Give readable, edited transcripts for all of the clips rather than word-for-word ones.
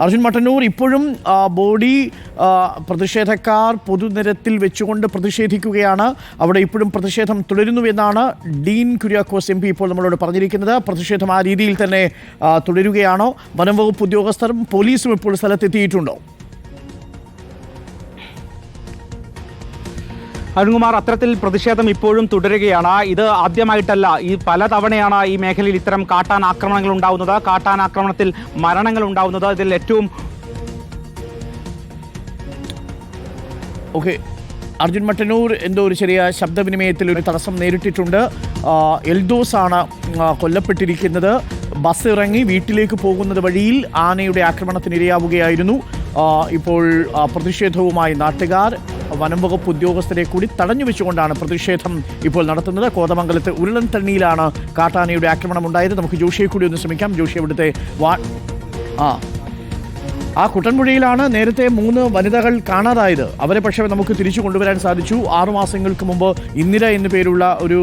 അർജുൻ മട്ടന്നൂർ, ഇപ്പോഴും ബോഡി പ്രതിഷേധക്കാർ പൊതുനിരത്തിൽ വെച്ചുകൊണ്ട് പ്രതിഷേധിക്കുകയാണ്. അവിടെ ഇപ്പോഴും പ്രതിഷേധം തുടരുന്നുവെന്നാണ് ഡീൻ കുര്യാക്കോസ് MP ഇപ്പോൾ നമ്മളോട് പറഞ്ഞിരിക്കുന്നത്. പ്രതിഷേധം ആ രീതിയിൽ തന്നെ തുടരുകയാണോ? വനം വകുപ്പ് ഉദ്യോഗസ്ഥരും പോലീസും ഇപ്പോൾ സ്ഥലത്തെത്തിയിട്ടുണ്ടോ? അരുൺകുമാർ, അത്തരത്തിൽ പ്രതിഷേധം ഇപ്പോഴും തുടരുകയാണ്. ഇത് ആദ്യമായിട്ടല്ല, ഈ പലതവണയാണ് ഈ മേഖലയിൽ ഇത്തരം കാട്ടാൻ ആക്രമണങ്ങൾ ഉണ്ടാവുന്നത്, കാട്ടാൻ ആക്രമണത്തിൽ മരണങ്ങൾ ഉണ്ടാവുന്നത്. ഇതിൽ ഏറ്റവും അർജുൻ മട്ടന്നൂർ, എന്തോ ഒരു ചെറിയ ശബ്ദവിനിമയത്തിൽ ഒരു തടസ്സം നേരിട്ടിട്ടുണ്ട്. എൽദോസ് ആണ് കൊല്ലപ്പെട്ടിരിക്കുന്നത്. ബസ് ഇറങ്ങി വീട്ടിലേക്ക് പോകുന്നത് വഴിയിൽ ആനയുടെ ആക്രമണത്തിനിരയാവുകയായിരുന്നു. ഇപ്പോൾ പ്രതിഷേധവുമായി നാട്ടുകാർ വനം വകുപ്പ് ഉദ്യോഗസ്ഥരെ കൂടി തടഞ്ഞു വെച്ചുകൊണ്ടാണ് പ്രതിഷേധം ഇപ്പോൾ നടത്തുന്നത്. കോതമംഗലത്ത് ഉരുളൻതണ്ണിയിലാണ് കാട്ടാനയുടെ ആക്രമണം ഉണ്ടായത്. നമുക്ക് ജോഷിയെ കൂടി ഒന്ന് ശ്രമിക്കാം. ജോഷി, അവിടുത്തെ ആ കുട്ടൻപുഴയിലാണ് നേരത്തെ 3 വനിതകൾ കാണാതായത്. അവരെ പക്ഷേ നമുക്ക് തിരിച്ചു കൊണ്ടുവരാൻ സാധിച്ചു. 6 മാസങ്ങൾക്ക് മുമ്പ് ഇന്ദിര എന്നു പേരുള്ള ഒരു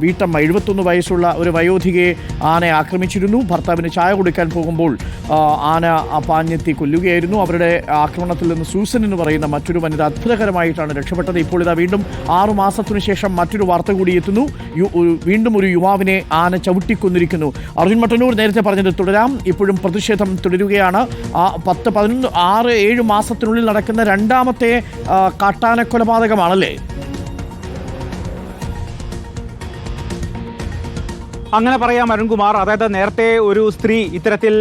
വീട്ടമ്മ, 71 വയസ്സുള്ള ഒരു വയോധികയെ ആന ആക്രമിച്ചിരുന്നു. ഭർത്താവിന് ചായ കൊടുക്കാൻ പോകുമ്പോൾ ആന പാഞ്ഞെത്തി കൊല്ലുകയായിരുന്നു. അവരുടെ ആക്രമണത്തിൽ നിന്ന് സൂസൻ എന്ന് പറയുന്ന മറ്റൊരു വനിത അത്ഭുതകരമായിട്ടാണ് രക്ഷപ്പെട്ടത്. ഇപ്പോൾ ഇതാ വീണ്ടും 6 മാസത്തിനു ശേഷം മറ്റൊരു വാർത്ത കൂടി എത്തുന്നു. വീണ്ടും ഒരു യുവാവിനെ ആന ചവിട്ടിക്കൊന്നിരിക്കുന്നു. അർജുൻ മട്ടന്നൂർ നേരത്തെ പറഞ്ഞത് തുടരാം. ഇപ്പോഴും പ്രതിഷേധം തുടരുകയാണ്. 10, 11, 6, 7 മാസത്തിനുള്ളിൽ നടക്കുന്ന രണ്ടാമത്തെ കാട്ടാന കൊലപാതകമാണല്ലേ? അങ്ങനെ പറയാം അരുൺകുമാർ. അതായത് നേരത്തെ ഒരു സ്ത്രീ ഇത്തരത്തിൽ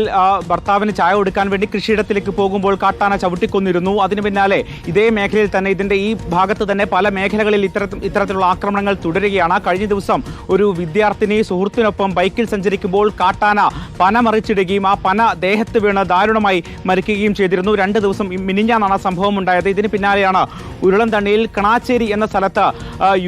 ഭർത്താവിന് ചായ കൊടുക്കാൻ വേണ്ടി കൃഷിയിടത്തിലേക്ക് പോകുമ്പോൾ കാട്ടാന ചവിട്ടിക്കൊന്നിരുന്നു. അതിന് പിന്നാലെ ഇതേ മേഖലയിൽ തന്നെ, ഇതിന്റെ ഈ ഭാഗത്ത് തന്നെ പല മേഖലകളിൽ ഇത്തരത്തിലുള്ള ആക്രമണങ്ങൾ തുടരുകയാണ്. കഴിഞ്ഞ ദിവസം ഒരു വിദ്യാർത്ഥിനി സുഹൃത്തിനൊപ്പം ബൈക്കിൽ സഞ്ചരിക്കുമ്പോൾ കാട്ടാന പന മറിച്ചിടുകയും ആ പന ദേഹത്ത് വീണ് ദാരുണമായി മരിക്കുകയും ചെയ്തിരുന്നു. 2 ദിവസം മിനിഞ്ഞാന്നാണ് സംഭവം ഉണ്ടായത്. ഇതിന് പിന്നാലെയാണ് ഉരുളൻതണ്ണിയിൽ കണാച്ചേരി എന്ന സ്ഥലത്ത്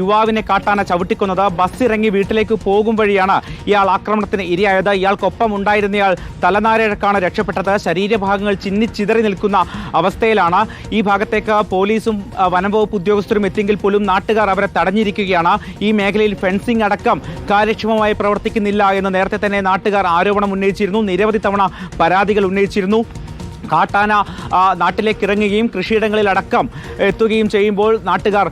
യുവാവിനെ കാട്ടാന ചവിട്ടിക്കൊന്നത്. ബസ് ഇറങ്ങി വീട്ടിലേക്ക് പോകും വഴിയാണ് ഇയാൾ ആക്രമണത്തിന് ഇരയായത്. ഇയാൾക്കൊപ്പം ഉണ്ടായിരുന്നയാൾ തലനാരിഴക്കാണ് രക്ഷപ്പെട്ടത്. ശരീരഭാഗങ്ങൾ ചിന്നിച്ചിതറി നിൽക്കുന്ന അവസ്ഥയിലാണ്. ഈ ഭാഗത്തേക്ക് പോലീസും വനംവകുപ്പ് ഉദ്യോഗസ്ഥരും എത്തിയെങ്കിൽ പോലും നാട്ടുകാർ അവരെ തടഞ്ഞിരിക്കുകയാണ്. ഈ മേഖലയിൽ ഫെൻസിംഗ് അടക്കം കാര്യക്ഷമമായി പ്രവർത്തിക്കുന്നില്ല എന്ന് നേരത്തെ തന്നെ നാട്ടുകാർ ആരോപണം ഉന്നയിച്ചിരുന്നു. നിരവധി തവണ പരാതികൾ ഉന്നയിച്ചിരുന്നു. കാട്ടാന നാട്ടിലേക്ക് ഇറങ്ങുകയും കൃഷിയിടങ്ങളിൽ അടക്കം എത്തുകയും ചെയ്യുമ്പോൾ നാട്ടുകാർ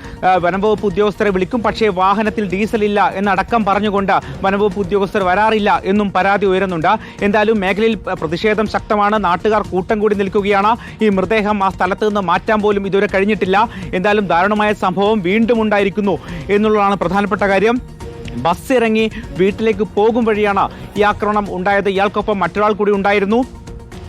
വനംവകുപ്പ് ഉദ്യോഗസ്ഥരെ വിളിക്കും. പക്ഷേ വാഹനത്തിൽ ഡീസൽ ഇല്ല എന്നടക്കം പറഞ്ഞുകൊണ്ട് വനംവകുപ്പ് ഉദ്യോഗസ്ഥർ വരാറില്ല എന്നും പരാതി ഉയരുന്നുണ്ട്. എന്തായാലും മേഖലയിൽ പ്രതിഷേധം ശക്തമാണ്. നാട്ടുകാർ കൂട്ടം കൂടി നിൽക്കുകയാണ്. ഈ മൃതദേഹം ആ സ്ഥലത്ത് നിന്ന് മാറ്റാൻ പോലും ഇതുവരെ കഴിഞ്ഞിട്ടില്ല. എന്തായാലും ദാരുണമായ സംഭവം വീണ്ടും ഉണ്ടായിരിക്കുന്നു എന്നുള്ളതാണ് പ്രധാനപ്പെട്ട കാര്യം. ബസ് ഇറങ്ങി വീട്ടിലേക്ക് പോകും വഴിയാണ് ഈ ആക്രമണം ഉണ്ടായത്. ഇയാൾക്കൊപ്പം മറ്റൊരാൾ കൂടി ഉണ്ടായിരുന്നു.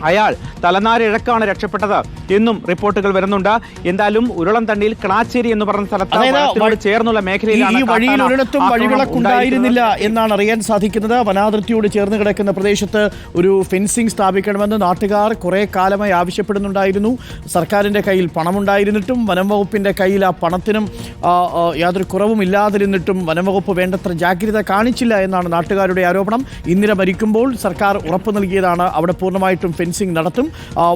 അയാൾ തലനാരിഴക്കാണ് രക്ഷപ്പെട്ടത് എന്നും റിപ്പോർട്ടുകൾ വരുന്നുണ്ട്. എന്തായാലും ഉരുളൻതണ്ണിയിൽ കണാച്ചേരി എന്ന് പറയുന്ന സ്ഥലത്ത് ചേർന്നുള്ള മേഖലയിലാണ് ഈ വഴിയിൽ ഒരിടത്തും വഴിവിളക്കുണ്ടായിരുന്നില്ല എന്നാണ് അറിയാൻ സാധിക്കുന്നത്. വനാതിർത്തിയോട് ചേർന്ന് കിടക്കുന്ന പ്രദേശത്ത് ഒരു ഫെൻസിംഗ് സ്ഥാപിക്കണമെന്ന് നാട്ടുകാർ കുറെ കാലമായി ആവശ്യപ്പെടുന്നുണ്ടായിരുന്നു. സർക്കാരിന്റെ കയ്യിൽ പണമുണ്ടായിരുന്നിട്ടും വനം വകുപ്പിന്റെ കയ്യിൽ ആ പണത്തിനും യാതൊരു കുറവും ഇല്ലാതിരുന്നിട്ടും വനം വകുപ്പ് വേണ്ടത്ര ജാഗ്രത കാണിച്ചില്ല എന്നാണ് നാട്ടുകാരുടെ ആരോപണം. ഇന്ദിര മരിക്കുമ്പോൾ സർക്കാർ ഉറപ്പ് നൽകിയതാണ് അവിടെ പൂർണ്ണമായിട്ടും ഫെൻസിംഗ് നടത്തും.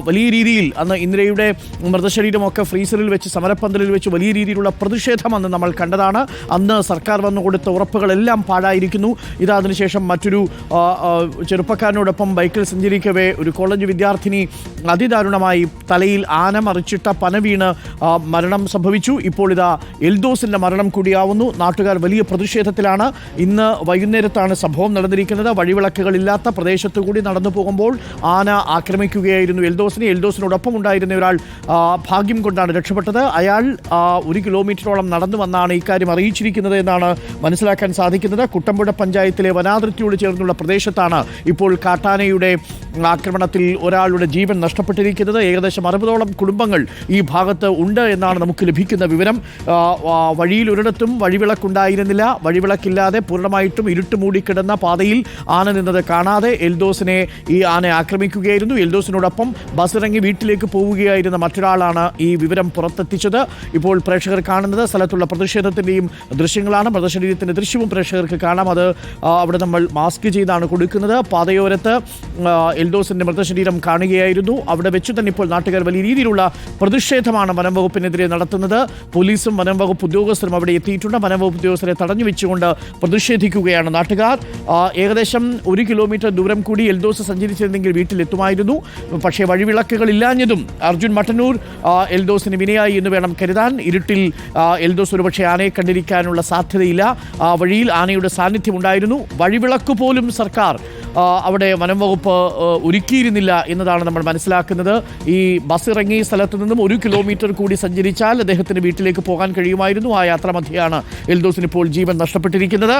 വലിയ രീതിയിൽ അന്ന് ഇന്ദിരയുടെ മൃതശരീരമൊക്കെ ഫ്രീസറിൽ വെച്ച് സമരപ്പന്തലിൽ വെച്ച് വലിയ രീതിയിലുള്ള പ്രതിഷേധം അന്ന് നമ്മൾ കണ്ടതാണ്. അന്ന് സർക്കാർ വന്നു കൊടുത്ത ഉറപ്പുകളെല്ലാം പാഴായിരിക്കുന്നു. അതിനുശേഷം മറ്റൊരു ചെറുപ്പക്കാരനോടൊപ്പം ബൈക്കിൽ സഞ്ചരിക്കവേ ഒരു കോളേജ് വിദ്യാർത്ഥിനി അതിദാരുണമായി തലയിൽ ആന മറിച്ചിട്ട പന വീണ് മരണം സംഭവിച്ചു. ഇപ്പോൾ എൽദോസിന്റെ മരണം കൂടിയാവുന്നു. നാട്ടുകാർ വലിയ പ്രതിഷേധത്തിലാണ്. ഇന്ന് വൈകുന്നേരത്താണ് സംഭവം നടന്നിരിക്കുന്നത്. വഴിവിളക്കുകളില്ലാത്ത പ്രദേശത്തു കൂടി നടന്നു പോകുമ്പോൾ ആന ആക്രമിക്കുകയായിരുന്നു എൽദോസിനോടൊപ്പം ഉണ്ടായിരുന്ന ഒരാൾ ഭാഗ്യം കൊണ്ടാണ് രക്ഷപ്പെട്ടത്. അയാൾ 1 കിലോമീറ്ററോളം നടന്നു വന്നാണ് ഇക്കാര്യം അറിയിച്ചിരിക്കുന്നത് എന്നാണ് മനസ്സിലാക്കാൻ സാധിക്കുന്നത്. കുട്ടമ്പുഴ പഞ്ചായത്തിലെ വനാതിർത്തിയോട് ചേർന്നുള്ള പ്രദേശത്താണ് ഇപ്പോൾ കാട്ടാനയുടെ ആക്രമണത്തിൽ ഒരാളുടെ ജീവൻ നഷ്ടപ്പെട്ടിരിക്കുന്നത്. ഏകദേശം 60ഓളം കുടുംബങ്ങൾ ഈ ഭാഗത്ത് ഉണ്ട് എന്നാണ് നമുക്ക് ലഭിക്കുന്ന വിവരം. വഴിയിൽ ഒരിടത്തും വഴിവിളക്കുണ്ടായിരുന്നില്ല. വഴിവിളക്കില്ലാതെ പൂർണ്ണമായിട്ടും ഇരുട്ട് മൂടിക്കിടന്ന പാതയിൽ ആന നിന്നത് കാണാതെ എൽദോസിനെ ഈ ആന ആക്രമിക്കുകയായിരുന്നു. എൽദോസിനോടൊപ്പം ബസ് ഇറങ്ങി വീട്ടിലേക്ക് പോവുകയായിരുന്ന മറ്റൊരാളാണ് ഈ വിവരം പുറത്തെത്തിച്ചത്. ഇപ്പോൾ പ്രേക്ഷകർ കാണുന്നത് സ്ഥലത്തുള്ള പ്രതിഷേധത്തിൻ്റെയും ദൃശ്യങ്ങളാണ്. മൃതശരീരത്തിൻ്റെ ദൃശ്യവും പ്രേക്ഷകർക്ക് കാണാം. അത് അവിടെ നമ്മൾ മാസ്ക് ചെയ്താണ് കൊടുക്കുന്നത്. പാതയോരത്ത് എൽദോസിൻ്റെ മൃതശരീരം കാണുകയായിരുന്നു. അവിടെ വെച്ച് തന്നെ ഇപ്പോൾ നാട്ടുകാർ വലിയ രീതിയിലുള്ള പ്രതിഷേധമാണ് വനം വകുപ്പിനെതിരെ നടത്തുന്നത്. പോലീസും വനം വകുപ്പ് ഉദ്യോഗസ്ഥരും അവിടെ എത്തിയിട്ടുണ്ട്. വനം വകുപ്പ് ഉദ്യോഗസ്ഥരെ തടഞ്ഞു വെച്ചുകൊണ്ട് പ്രതിഷേധിക്കുകയാണ് നാട്ടുകാർ. ഏകദേശം 1 കിലോമീറ്റർ ദൂരം കൂടി എൽദോസ് സഞ്ചരിച്ചിരുന്നെങ്കിൽ വീട്ടിലെത്തുമായിരുന്നു. ഉണ്ടായിരുന്നു. പക്ഷേ വഴിവിളക്കുകൾ ഇല്ലാഞ്ഞതും അർജുൻ മട്ടന്നൂർ എൽദോസിന് വിനയായി എന്ന് വേണം കരുതാൻ. ഇരുട്ടിൽ എൽദോസ് ഒരുപക്ഷെ ആനയെ കണ്ടിരിക്കാനുള്ള സാധ്യതയില്ല. വഴിയിൽ ആനയുടെ സാന്നിധ്യം ഉണ്ടായിരുന്നു. വഴിവിളക്ക് പോലും സർക്കാർ അവിടെ വനം വകുപ്പ് ഒരുക്കിയിരുന്നില്ല എന്നതാണ് നമ്മൾ മനസ്സിലാക്കുന്നത്. ഈ ബസ് ഇറങ്ങിയ സ്ഥലത്ത് നിന്നും 1 കിലോമീറ്റർ കൂടി സഞ്ചരിച്ചാൽ അദ്ദേഹത്തിന് വീട്ടിലേക്ക് പോകാൻ കഴിയുമായിരുന്നു. ആ യാത്രാമധ്യയാണ് എൽദോസിന് ഇപ്പോൾ ജീവൻ നഷ്ടപ്പെട്ടിരിക്കുന്നത്.